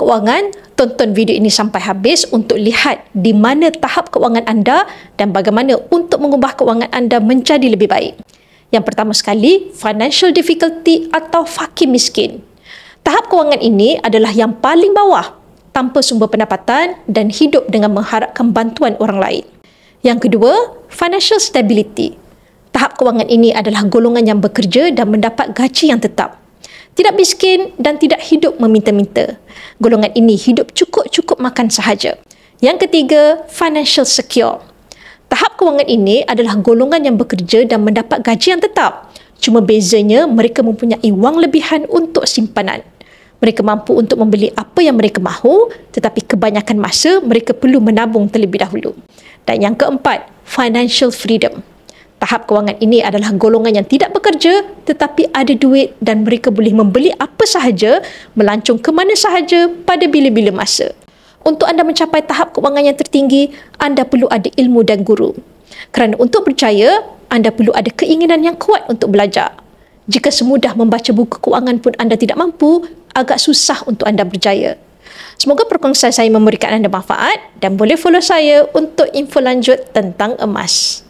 kewangan, tonton video ini sampai habis untuk lihat di mana tahap kewangan anda dan bagaimana untuk mengubah kewangan anda menjadi lebih baik. Yang pertama sekali, financial difficulty atau fakir miskin. Tahap kewangan ini adalah yang paling bawah, tanpa sumber pendapatan dan hidup dengan mengharapkan bantuan orang lain. Yang kedua, financial stability. Tahap kewangan ini adalah golongan yang bekerja dan mendapat gaji yang tetap. Tidak miskin dan tidak hidup meminta-minta. Golongan ini hidup cukup-cukup makan sahaja. Yang ketiga, financial secure. Tahap kewangan ini adalah golongan yang bekerja dan mendapat gaji yang tetap. Cuma bezanya mereka mempunyai wang lebihan untuk simpanan. Mereka mampu untuk membeli apa yang mereka mahu, tetapi kebanyakan masa mereka perlu menabung terlebih dahulu. Dan yang keempat, financial freedom. Tahap kewangan ini adalah golongan yang tidak bekerja tetapi ada duit dan mereka boleh membeli apa sahaja, melancong ke mana sahaja pada bila-bila masa. Untuk anda mencapai tahap kewangan yang tertinggi, anda perlu ada ilmu dan guru. Kerana untuk berjaya, anda perlu ada keinginan yang kuat untuk belajar. Jika semudah membaca buku kewangan pun anda tidak mampu, agak susah untuk anda berjaya. Semoga perkongsian saya memberikan anda manfaat dan boleh follow saya untuk info lanjut tentang emas.